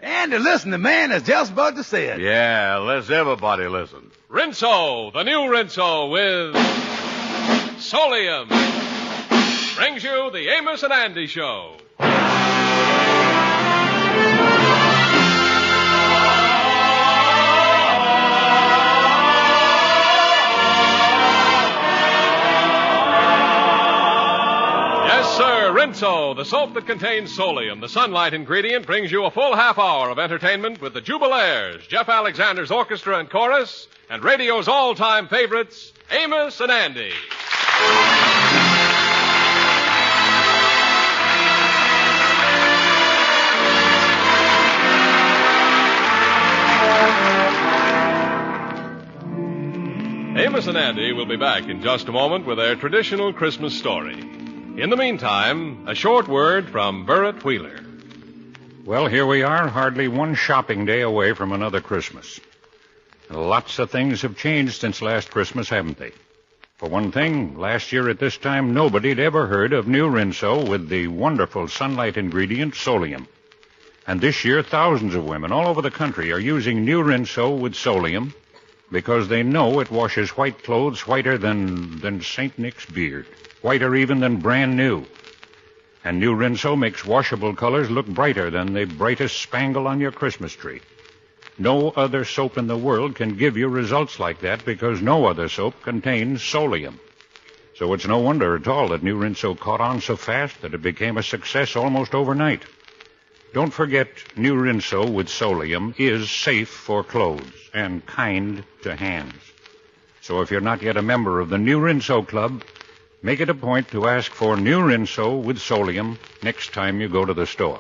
Andy, listen, the man is just about to say it. Yeah, let's everybody listen. Rinso, the new Rinso with Solium, brings you the Amos and Andy Show. Sir, Rinso, the soap that contains Solium, the sunlight ingredient, brings you a full half hour of entertainment with the Jubilaires, Jeff Alexander's orchestra and chorus, and radio's all-time favorites, Amos and Andy. Amos and Andy will be back in just a moment with their traditional Christmas story. In the meantime, a short word from Burritt Wheeler. Well, here we are, hardly one shopping day away from another Christmas. Lots of things have changed since last Christmas, haven't they? For one thing, last year at this time, nobody'd ever heard of new Rinso with the wonderful sunlight ingredient Solium. And this year, thousands of women all over the country are using new Rinso with Solium because they know it washes white clothes whiter than St. Nick's beard. Whiter even than brand new. And new Rinso makes washable colors look brighter than the brightest spangle on your Christmas tree. No other soap in the world can give you results like that because no other soap contains Solium. So it's no wonder at all that new Rinso caught on so fast that it became a success almost overnight. Don't forget, new Rinso with Solium is safe for clothes and kind to hands. So if you're not yet a member of the new Rinso Club, make it a point to ask for new Rinso with Solium next time you go to the store.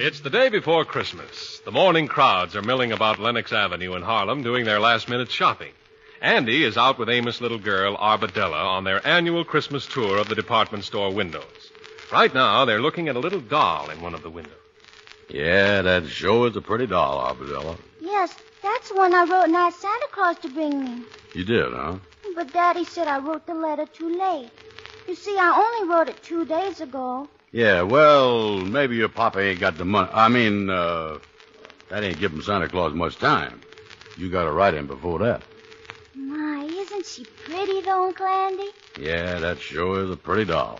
It's the day before Christmas. The morning crowds are milling about Lenox Avenue in Harlem doing their last-minute shopping. Andy is out with Amos' little girl, Arbadella, on their annual Christmas tour of the department store windows. Right now, they're looking at a little doll in one of the windows. Yeah, that sure is a pretty doll, Arbadella. Yes, that's one I wrote and asked Santa Claus to bring me. You did, huh? But Daddy said I wrote the letter too late. You see, I only wrote it 2 days ago. Yeah, well, maybe your papa ain't got the money. That ain't giving Santa Claus much time. You got to write him before that. My, isn't she pretty, though, Uncle Andy? Yeah, that sure is a pretty doll.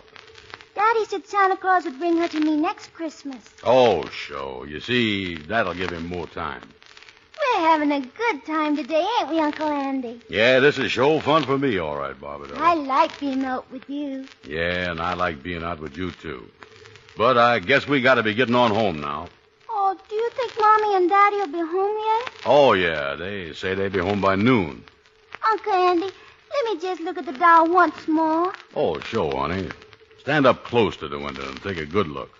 Daddy said Santa Claus would bring her to me next Christmas. Oh, sure. You see, that'll give him more time. We're having a good time today, ain't we, Uncle Andy? Yeah, this is sure fun for me, all right, Barbara. I like being out with you. Yeah, and I like being out with you, too. But I guess we got to be getting on home now. Oh, do you think Mommy and Daddy will be home yet? Oh, yeah. They say they'll be home by noon. Uncle Andy, let me just look at the doll once more. Oh, sure, honey. Stand up close to the window and take a good look.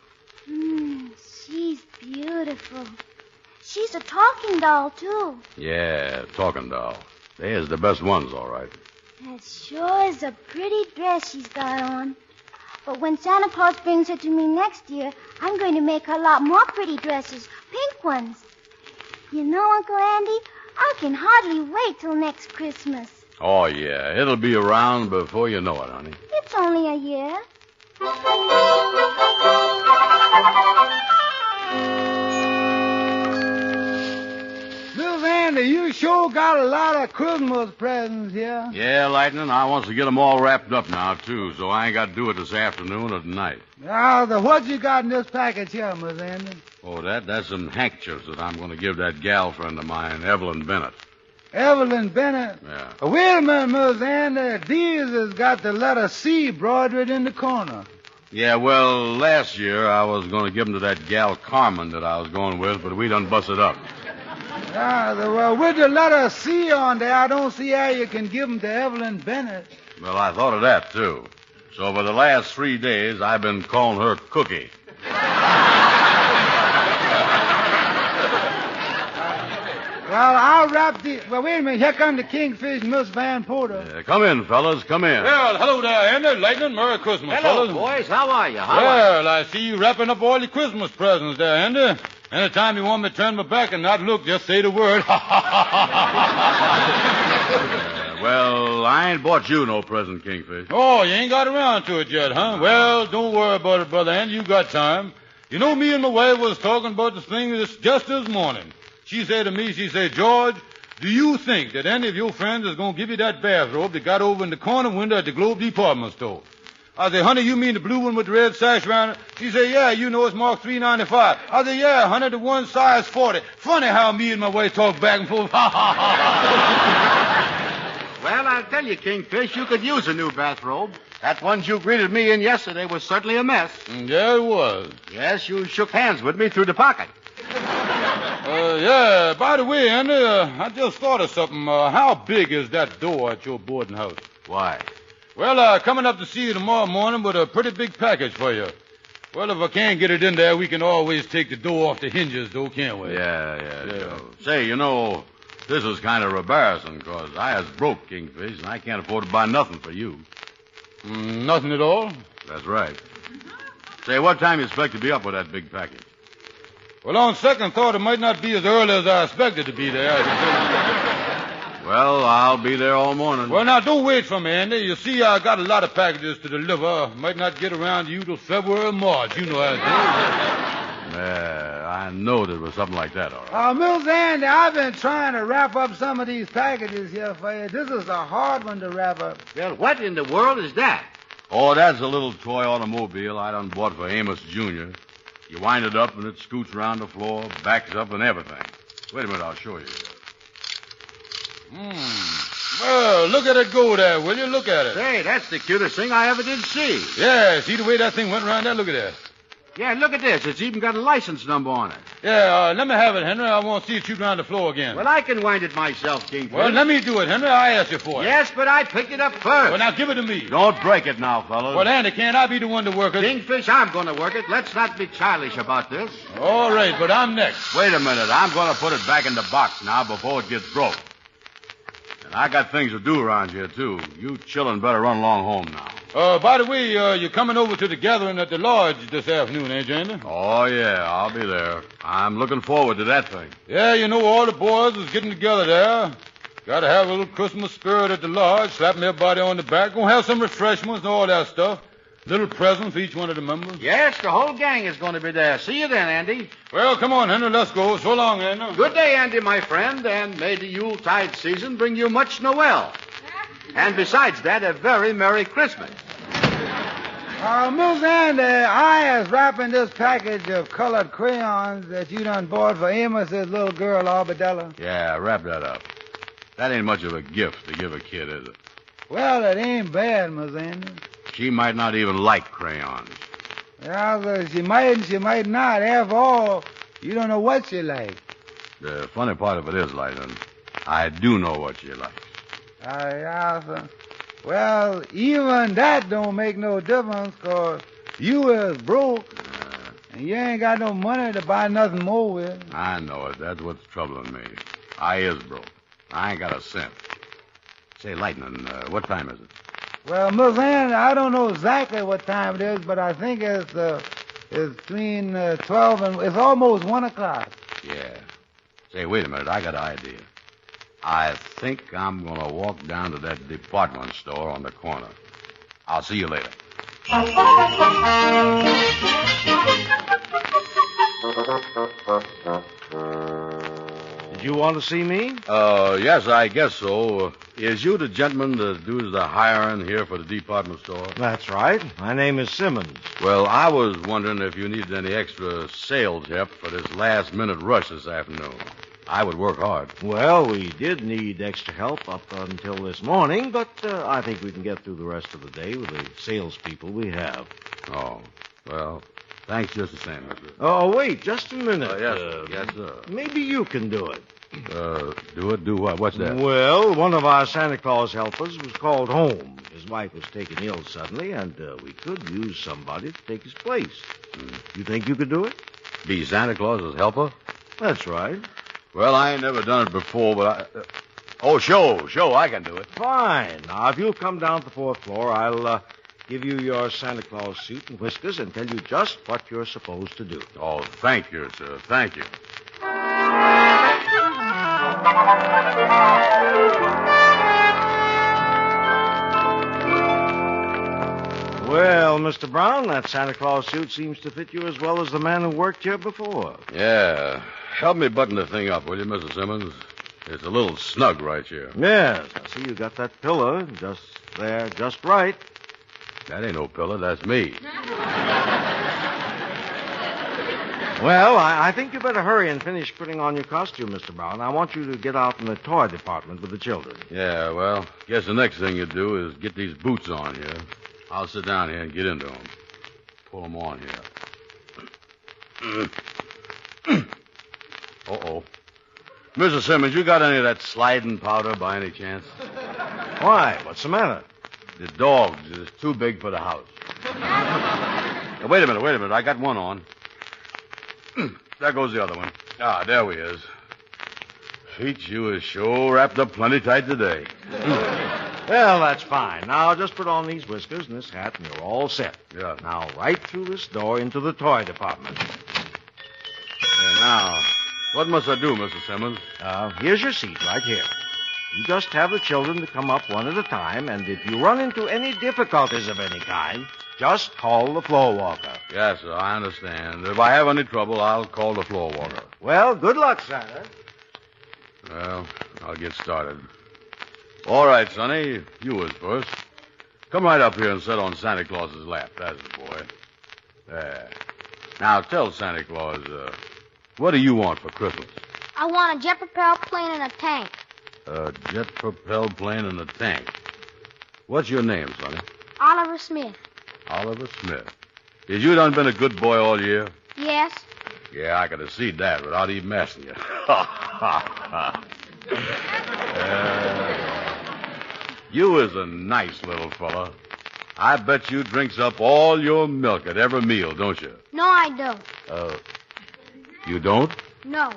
She's beautiful. She's a talking doll, too. Yeah, talking doll. There's the best ones, all right. That sure is a pretty dress she's got on. But when Santa Claus brings her to me next year, I'm going to make her a lot more pretty dresses, pink ones. You know, Uncle Andy, I can hardly wait till next Christmas. Oh, yeah. It'll be around before you know it, honey. It's only a year. Miss Andy, you sure got a lot of Christmas presents here. Yeah, Lightning, I wants to get them all wrapped up now, too, so I ain't got to do it this afternoon or tonight. Now, what you got in this package here, Miss Andy? Oh, that's some handkerchiefs that I'm going to give that gal friend of mine, Evelyn Bennett. Evelyn Bennett? Yeah. Wait a minute, Miss Andy. These has got the letter C embroidered in the corner. Yeah, well, last year I was going to give them to that gal Carmen that I was going with, but we done busted up. Well, with the letter C on there, I don't see how you can give them to Evelyn Bennett. Well, I thought of that, too. So for the last 3 days, I've been calling her Cookie. Well, I'll wrap the... Well, wait a minute. Here come the Kingfish, Miss Van Porter. Yeah, come in, fellas. Come in. Well, hello there, Andy. Lightning. Merry Christmas, Hello, fellas. boys. How are you? Well, I see you wrapping up all your Christmas presents there, Andy. Anytime you want me to turn my back and not look, just say the word. Well, I ain't bought you no present, Kingfish. Oh, you ain't got around to it yet, huh? Well, don't worry about it, Brother Andy. You got time. You know, me and my wife was talking about this thing just this morning. She said to me, George, do you think that any of your friends is going to give you that bathrobe that got over in the corner window at the Globe Department store? I said, honey, you mean the blue one with the red sash around it? She said, yeah, you know it's marked $3.95. I said, yeah, honey, the one size 40. Funny how me and my wife talk back and forth. Well, I'll tell you, Kingfish, you could use a new bathrobe. That one you greeted me in yesterday was certainly a mess. Yeah, it was. Yes, you shook hands with me through the pocket. Yeah, by the way, Andy, I just thought of something. How big is that door at your boarding house? Why? Well, coming up to see you tomorrow morning with a pretty big package for you. Well, if I can't get it in there, we can always take the door off the hinges, though, can't we? Yeah. Joe. Say, you know, this is kind of embarrassing, because I is broke, Kingfish, and I can't afford to buy nothing for you. Nothing at all? That's right. Say, what time you expect to be up with that big package? Well, on second thought, it might not be as early as I expected to be there. Well, I'll be there all morning. Well, now, don't wait for me, Andy. You see, I got a lot of packages to deliver. Might not get around to you till February or March. You know how it is. Yeah, I know there was something like that, all right. Miss Andy, I've been trying to wrap up some of these packages here for you. This is a hard one to wrap up. Well, what in the world is that? Oh, that's a little toy automobile I done bought for Amos Jr. You wind it up and it scoots around the floor, backs up and everything. Wait a minute, I'll show you. Well, look at it go there, will you? Look at it. Say, that's the cutest thing I ever did see. Yeah, see the way that thing went around there? Look at that. Yeah, look at this. It's even got a license number on it. Yeah, let me have it, Henry. I want to see it shoot around the floor again. Well, I can wind it myself, Kingfish. Well, let me do it, Henry. I asked you for it. Yes, but I picked it up first. Well, now give it to me. Don't break it now, fellas. Well, Andy, can't I be the one to work it? Kingfish, I'm going to work it. Let's not be childish about this. All right, but I'm next. Wait a minute. I'm going to put it back in the box now before it gets broke. And I got things to do around here, too. You children better run along home now. By the way, you're coming over to the gathering at the lodge this afternoon, ain't you, Andy? Oh, yeah, I'll be there. I'm looking forward to that thing. Yeah, you know, all the boys is getting together there. Got to have a little Christmas spirit at the lodge, slapping everybody on the back. Gonna have some refreshments and all that stuff. Little present for each one of the members. Yes, the whole gang is going to be there. See you then, Andy. Well, come on, Henry, let's go. So long, Andy. Good day, Andy, my friend, and may the Yuletide season bring you much Noel. And besides that, a very Merry Christmas. Miss Andy, I is wrapping this package of colored crayons that you done bought for Amos's little girl, Arbadella. Yeah, wrap that up. That ain't much of a gift to give a kid, is it? Well, it ain't bad, Miss Andy. She might not even like crayons. Yeah, so she might and she might not. After all, you don't know what she likes. The funny part of it is, Lighton, I do know what she likes. Yeah, so. Well, even that don't make no difference, 'cause you is broke, and you ain't got no money to buy nothing more with. I know it. That's what's troubling me. I is broke. I ain't got a cent. Say, Lightning, what time is it? Well, Miss Ann, I don't know exactly what time it is, but I think it's between 12 and... It's almost 1 o'clock. Yeah. Say, wait a minute. I got an idea. I think I'm going to walk down to that department store on the corner. I'll see you later. Did you want to see me? Yes, I guess so. Is you the gentleman that does the hiring here for the department store? That's right. My name is Simmons. Well, I was wondering if you needed any extra sales help for this last-minute rush this afternoon. I would work hard. Well, we did need extra help up until this morning, but I think we can get through the rest of the day with the salespeople we have. Oh, well, thanks just the same, mister. Oh, wait, just a minute. Yes, sir. Maybe you can do it. Do it? Do what? What's that? Well, one of our Santa Claus helpers was called home. His wife was taken ill suddenly, and we could use somebody to take his place. You think you could do it? Be Santa Claus's helper? That's right. Well, I ain't never done it before, but Show, I can do it. Fine. Now, if you'll come down to the 4th floor, I'll give you your Santa Claus suit and whiskers and tell you just what you're supposed to do. Oh, thank you, sir. Thank you. Mr. Brown. That Santa Claus suit seems to fit you as well as the man who worked here before. Yeah. Help me button the thing up, will you, Mrs. Simmons? It's a little snug right here. Yes, I see you got that pillow just there, just right. That ain't no pillow, that's me. Well, I think you better hurry and finish putting on your costume, Mr. Brown. I want you to get out in the toy department with the children. Yeah, well, guess the next thing you do is get these boots on here. I'll sit down here and get into them. Pull them on here. Uh-oh. Mrs. Simmons, you got any of that sliding powder by any chance? Why? What's the matter? The dogs is too big for the house. Now, wait a minute. I got one on. There goes the other one. Ah, there we is. Pete, you is sure wrapped up plenty tight today. Well, that's fine. Now, just put on these whiskers and this hat, and you're all set. Yeah. Now, right through this door into the toy department. Now, what must I do, Mr. Simmons? Here's your seat right here. You just have the children to come up one at a time, and if you run into any difficulties of any kind, just call the floor walker. Yes, sir, I understand. If I have any trouble, I'll call the floor walker. Well, good luck, Santa. Well, I'll get started. All right, Sonny, you was first. Come right up here and sit on Santa Claus's lap. That's the boy. There. Now, tell Santa Claus, what do you want for Christmas? I want a jet-propelled plane and a tank. A jet-propelled plane and a tank. What's your name, Sonny? Oliver Smith. Oliver Smith. Has you done been a good boy all year? Yes. Yeah, I could have seen that without even asking you. You is a nice little fella. I bet you drinks up all your milk at every meal, don't you? No, I don't. You don't? No.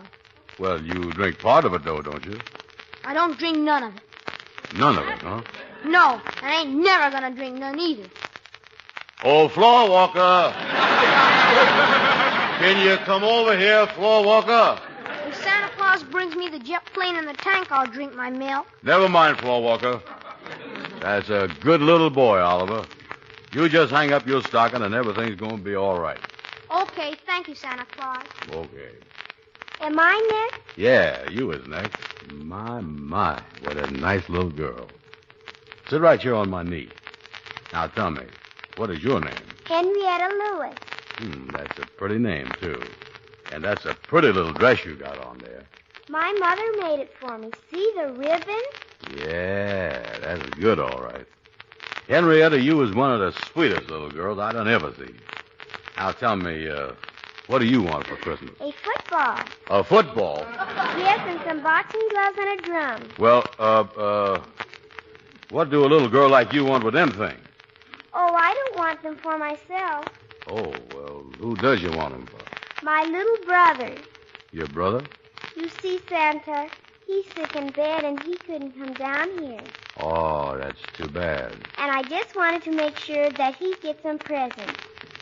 Well, you drink part of it, though, don't you? I don't drink none of it. None of it, huh? No, and I ain't never gonna drink none either. Oh, floor walker. Can you come over here, floor walker? If Santa Claus brings me the jet plane and the tank, I'll drink my milk. Never mind, floor walker. That's a good little boy, Oliver. You just hang up your stocking and everything's going to be all right. Okay, thank you, Santa Claus. Okay. Am I next? Yeah, you is next. My, what a nice little girl. Sit right here on my knee. Now tell me, what is your name? Henrietta Lewis. That's a pretty name, too. And that's a pretty little dress you got on there. My mother made it for me. See the ribbon? Yeah, that's good, all right. Henrietta, you was one of the sweetest little girls I done ever see. Now tell me, what do you want for Christmas? A football. A football? Yes, and some boxing gloves and a drum. Well, what do a little girl like you want with them things? Oh, I don't want them for myself. Oh, well, who does you want them for? My little brother. Your brother? You see, Santa, he's sick in bed and he couldn't come down here. Oh, that's too bad. And I just wanted to make sure that he gets some presents.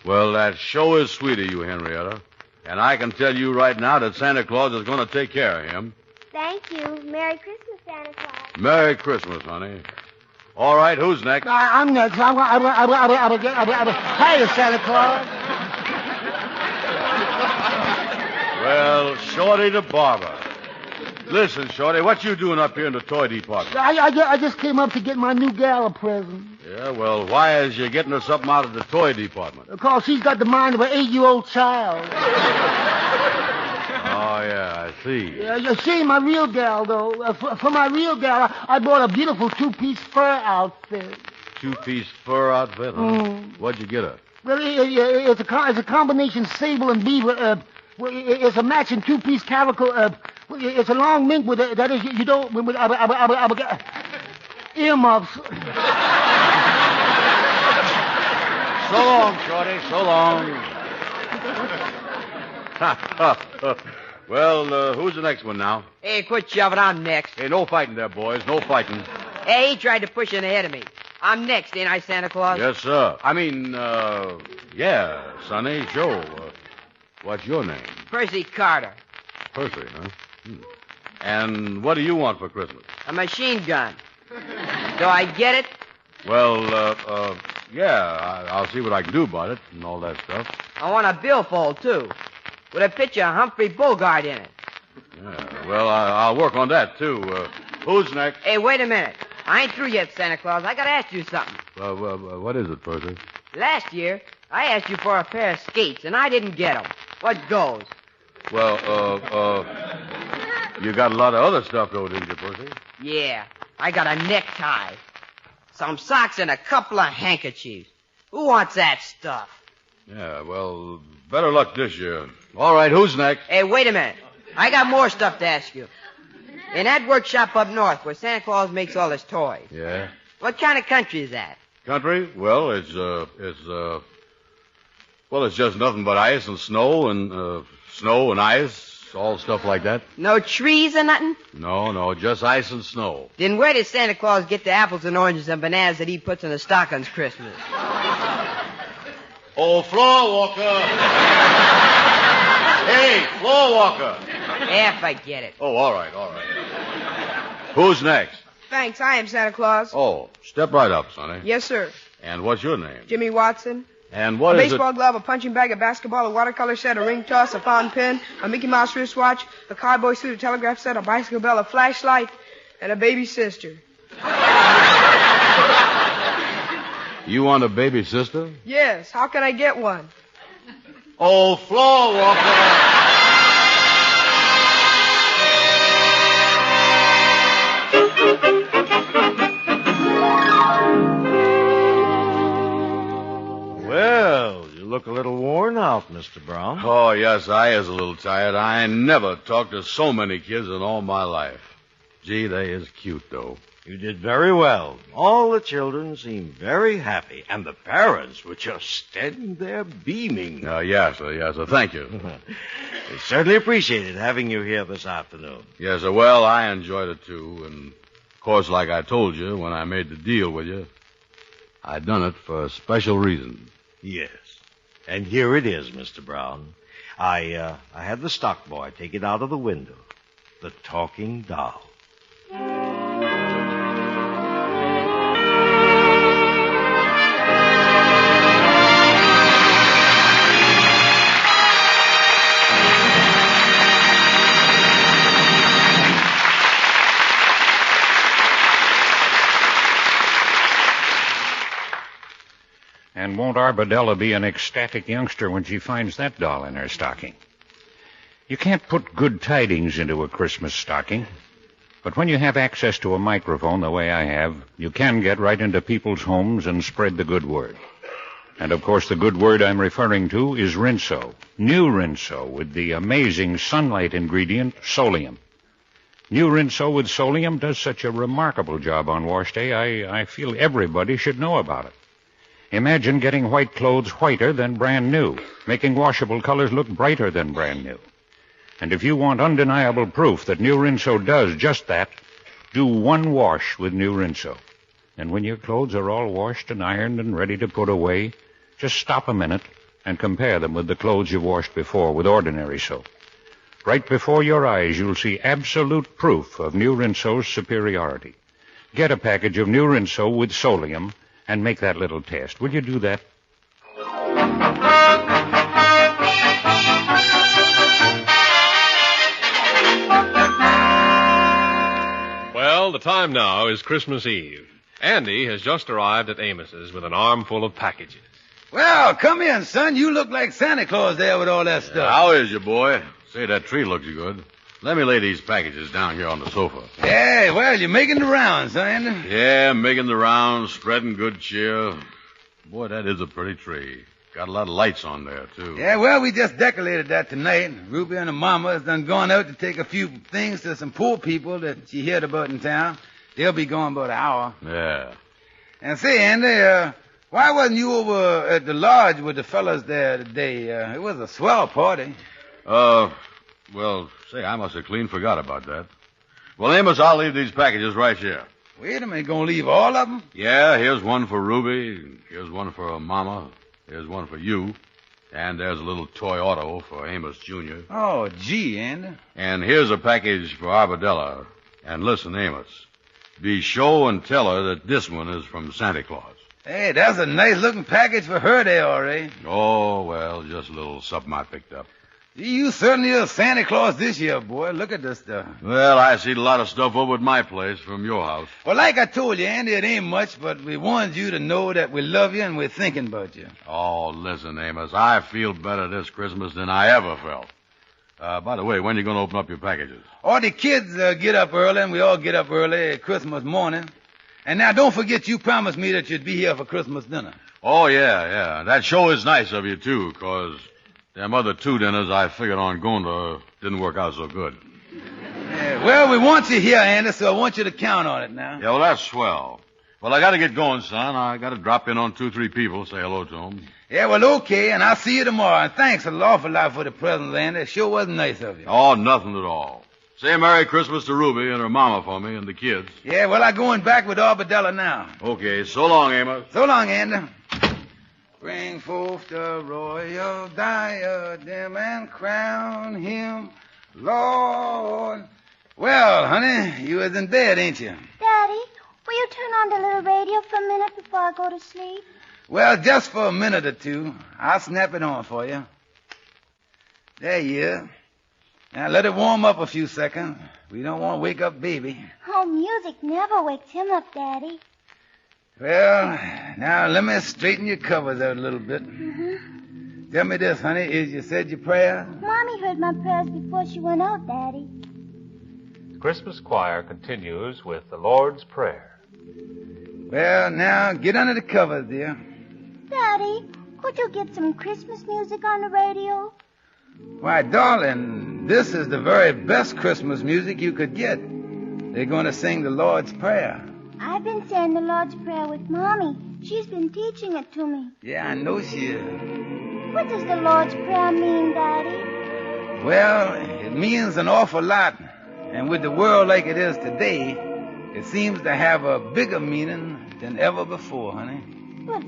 Well, that sure is sweet of you, Henrietta. And I can tell you right now that Santa Claus is going to take care of him. Thank you. Merry Christmas, Santa Claus. Merry Christmas, honey. All right, who's next? I'm next. Hiya, Santa Claus. Well, Shorty the barber. Listen, Shorty, what you doing up here in the toy department? I just came up to get my new gal a present. Yeah, well, why is you getting her something out of the toy department? Because she's got the mind of an 8-year-old child. Oh, yeah, I see. You see, my real gal, though, for my real gal, I bought a beautiful two-piece fur outfit. Two-piece fur outfit, huh? What'd you get her? Well, it's a combination sable and beaver. It's a matching two-piece caracal. It's a long mink with that is you don't with earmuffs. So long, Shorty. So long. Well, who's the next one now? Hey, quit shoving. I'm next. Hey, no fighting there, boys. No fighting. Hey, he tried to push in ahead of me. I'm next, ain't I, Santa Claus? Yes, sir. I mean, yeah, Sonny, sure. What's your name? Percy Carter. Percy, huh? And what do you want for Christmas? A machine gun. Do I get it? Well, Yeah, I'll see what I can do about it and all that stuff. I want a billfold, too, with a picture of Humphrey Bogart in it. Yeah, well, I'll work on that, too. Who's next? Hey, wait a minute. I ain't through yet, Santa Claus. I gotta ask you something. What is it, Percy? Last year, I asked you for a pair of skates, and I didn't get them. What goes? Well, you got a lot of other stuff, though, didn't you, Percy? Yeah, I got a necktie, some socks, and a couple of handkerchiefs. Who wants that stuff? Yeah, well, better luck this year. All right, who's next? Hey, wait a minute. I got more stuff to ask you. In that workshop up north where Santa Claus makes all his toys. Yeah? What kind of country is that? Country? Well, it's just nothing but ice and snow and ice, all stuff like that. No trees or nothing? No, just ice and snow. Then where did Santa Claus get the apples and oranges and bananas that he puts in the stockings Christmas? Oh, floor walker. Hey, floor walker. Yeah, forget it. Oh, all right. Who's next? Thanks, I am Santa Claus. Oh, step right up, Sonny. Yes, sir. And what's your name? Jimmy Watson. And what a is baseball glove, a punching bag, a basketball, a watercolor set, a ring toss, a fountain pen, a Mickey Mouse wristwatch, a cowboy suit, a telegraph set, a bicycle bell, a flashlight, and a baby sister. You want a baby sister? Yes, how can I get one? Oh, floor walker. Well, you look a little worn out, Mr. Brown. Oh, yes, I is a little tired. I ain't never talked to so many kids in all my life. Gee, they is cute, though. You did very well. All the children seemed very happy, and the parents were just standing there beaming. Yes, sir. Thank you. We certainly appreciated having you here this afternoon. Yes, sir. Well, I enjoyed it, too. And, of course, like I told you when I made the deal with you, I done it for a special reason. Yes. And here it is, Mr. Brown. I had the stock boy take it out of the window. The talking doll. And won't Arbadella be an ecstatic youngster when she finds that doll in her stocking? You can't put good tidings into a Christmas stocking. But when you have access to a microphone the way I have, you can get right into people's homes and spread the good word. And, of course, the good word I'm referring to is Rinso. New Rinso with the amazing sunlight ingredient, Solium. New Rinso with Solium does such a remarkable job on wash day, I feel everybody should know about it. Imagine getting white clothes whiter than brand new, making washable colors look brighter than brand new. And if you want undeniable proof that New Rinso does just that, do one wash with New Rinso. And when your clothes are all washed and ironed and ready to put away, just stop a minute and compare them with the clothes you've washed before with ordinary soap. Right before your eyes, you'll see absolute proof of New Rinso's superiority. Get a package of New Rinso with Solium and make that little test. Will you do that? Well, the time now is Christmas Eve. Andy has just arrived at Amos's with an armful of packages. Well, come in, son. You look like Santa Claus there with all that stuff. How is you, boy? Say, that tree looks good. Let me lay these packages down here on the sofa. Hey, well, you're making the rounds, son. Yeah, making the rounds, spreading good cheer. Boy, that is a pretty tree. Got a lot of lights on there, too. Yeah, well, we just decorated that tonight. Ruby and the mama has done gone out to take a few things to some poor people that she heard about in town. They'll be gone about an hour. Yeah. And say, Andy, why wasn't you over at the lodge with the fellas there today? It was a swell party. Well, say, I must have clean forgot about that. Well, Amos, I'll leave these packages right here. Wait a minute, gonna leave all of them? Yeah, here's one for Ruby. Here's one for Mama. Here's one for you. And there's a little toy auto for Amos Jr. Oh, gee, Andy. And here's a package for Arbadella. And listen, Amos, be show and tell her that this one is from Santa Claus. Hey, that's a nice-looking package for her there, Ray. Oh, well, just a little something I picked up. You certainly are Santa Claus this year, boy. Look at this stuff. Well, I seen a lot of stuff over at my place from your house. Well, like I told you, Andy, it ain't much, but we wanted you to know that we love you and we're thinking about you. Oh, listen, Amos, I feel better this Christmas than I ever felt. By the way, when are you going to open up your packages? All the kids get up early, and we all get up early Christmas morning. And now, don't forget you promised me that you'd be here for Christmas dinner. Oh, yeah. That sure is nice of you, too, 'cause them other 2 dinners I figured on going to didn't work out so good. Yeah, well, we want you here, Andy, so I want you to count on it now. Yeah, well, that's swell. Well, I got to get going, son. I got to drop in on 2-3 people, say hello to them. Yeah, well, okay, and I'll see you tomorrow. And thanks an awful lot for the present, Andy. It sure was nice of you. Oh, nothing at all. Say Merry Christmas to Ruby and her mama for me and the kids. Yeah, well, I'm going back with Arbadella now. Okay, so long, Amos. So long, Andy. Bring forth the royal diadem and crown him Lord. Well, honey, you was in bed, ain't you? Daddy, will you turn on the little radio for a minute before I go to sleep? Well, just for a minute or two. I'll snap it on for you. There you are. Now, let it warm up a few seconds. We don't want to wake up baby. Oh, music never wakes him up, Daddy. Well, now let me straighten your covers out a little bit. Mm-hmm. Tell me this, honey. Is you said your prayers? Mommy heard my prayers before she went out, Daddy. The Christmas choir continues with the Lord's Prayer. Well, now, get under the covers, dear. Daddy, could you get some Christmas music on the radio? Why, darling, this is the very best Christmas music you could get. They're going to sing the Lord's Prayer. I've been saying the Lord's Prayer with Mommy. She's been teaching it to me. Yeah, I know she is. What does the Lord's Prayer mean, Daddy? Well, it means an awful lot. And with the world like it is today, it seems to have a bigger meaning than ever before, honey. But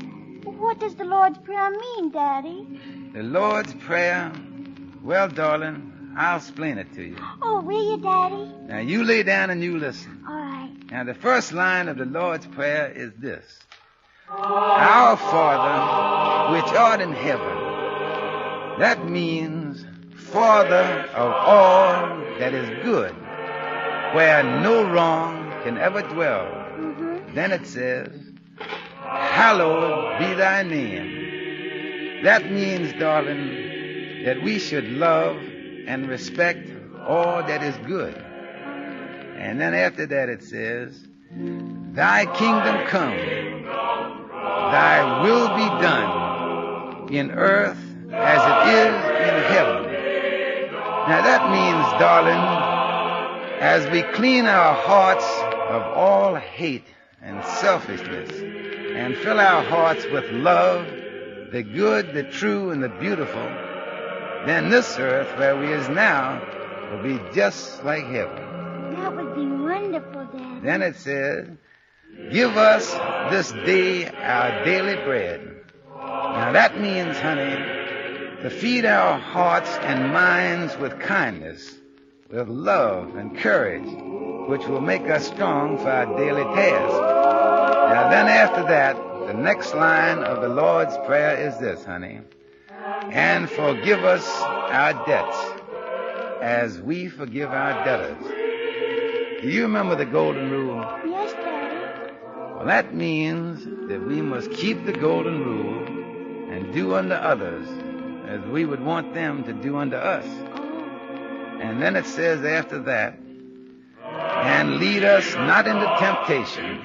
what does the Lord's Prayer mean, Daddy? The Lord's Prayer? Well, darling, I'll explain it to you. Oh, will you, Daddy? Now, you lay down and you listen. All right. Now, the first line of the Lord's Prayer is this. Our Father, which art in heaven. That means Father of all that is good, where no wrong can ever dwell. Mm-hmm. Then it says, hallowed be thy name. That means, darling, that we should love and respect all that is good. And then after that it says, thy kingdom come, thy will be done in earth as it is in heaven. Now that means, darling, as we clean our hearts of all hate and selfishness and fill our hearts with love, the good, the true, and the beautiful, then this earth where we is now will be just like heaven. That would be wonderful, Daddy. Then it says, give us this day our daily bread. Now that means, honey, to feed our hearts and minds with kindness, with love and courage, which will make us strong for our daily task. Now then after that, the next line of the Lord's Prayer is this, honey. And forgive us our debts as we forgive our debtors. Do you remember the golden rule? Yes, Daddy. Well, that means that we must keep the golden rule and do unto others as we would want them to do unto us. Oh. And then it says after that, and lead us not into temptation,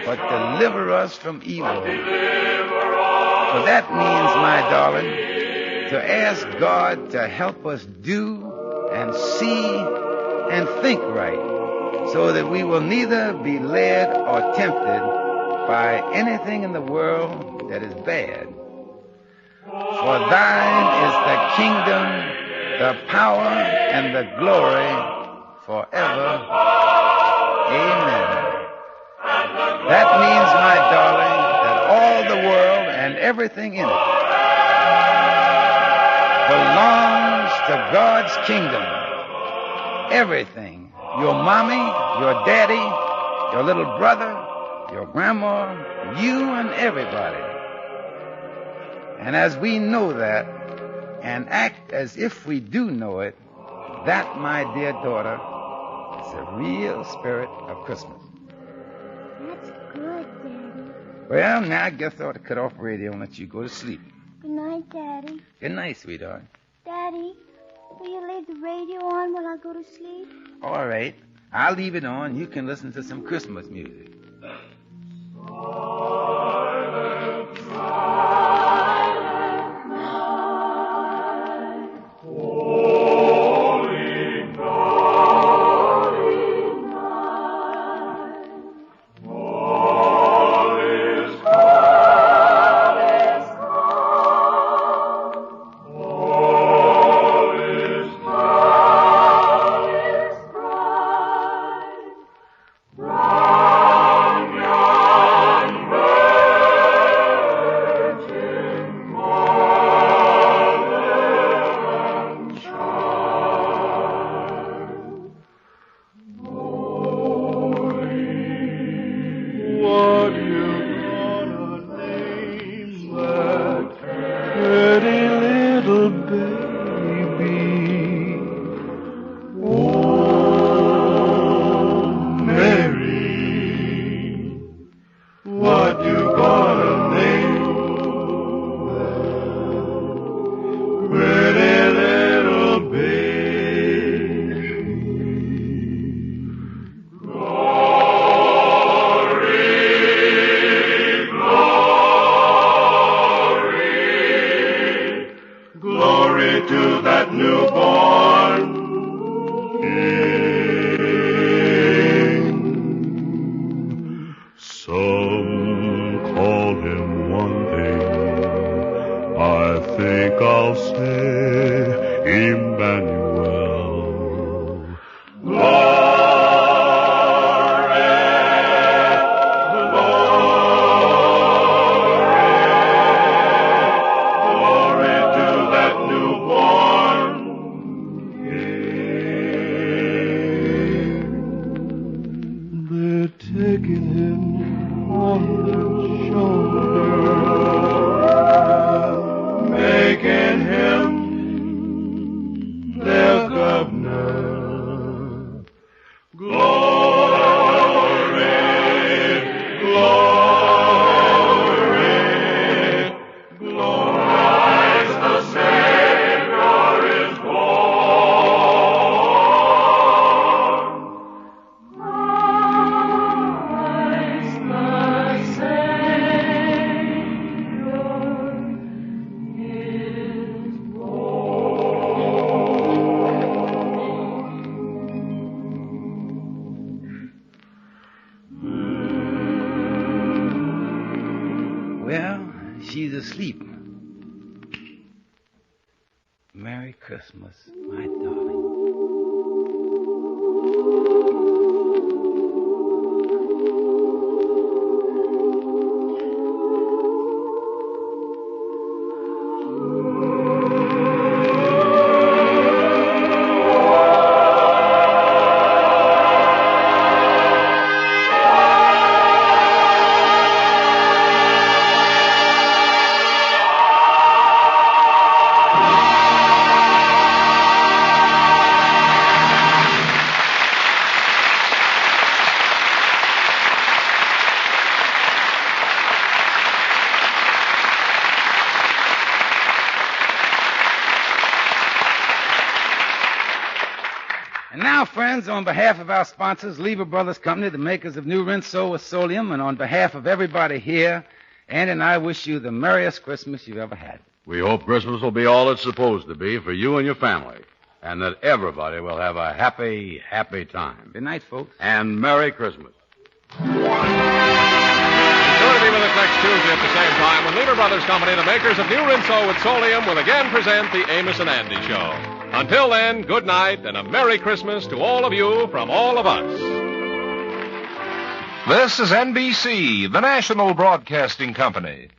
but deliver us from evil. For that means, my darling, to ask God to help us do and see and think right, so that we will neither be led or tempted by anything in the world that is bad. For thine is the kingdom, the power, and the glory forever. Amen. That means, my darling, that all the world and everything in it belongs to God's kingdom. Everything. Your mommy, your daddy, your little brother, your grandma, you, and everybody. And as we know that, and act as if we do know it, that, my dear daughter, is the real spirit of Christmas. That's good, Daddy. Well, now I guess I ought to cut off the radio and let you go to sleep. Good night, Daddy. Good night, sweetheart. Daddy, will you leave the radio on while I go to sleep? All right. I'll leave it on. You can listen to some Christmas music. She's asleep. Merry Christmas, my darling. And now, friends, on behalf of our sponsors, Lever Brothers Company, the makers of New Rinso with Solium, and on behalf of everybody here, Andy and I wish you the merriest Christmas you've ever had. We hope Christmas will be all it's supposed to be for you and your family, and that everybody will have a happy, happy time. Good night, folks. And Merry Christmas. Be sure to be with us next Tuesday at the same time when Lever Brothers Company, the makers of New Rinso with Solium, will again present the Amos and Andy Show. Until then, good night and a Merry Christmas to all of you from all of us. This is NBC, the national broadcasting company.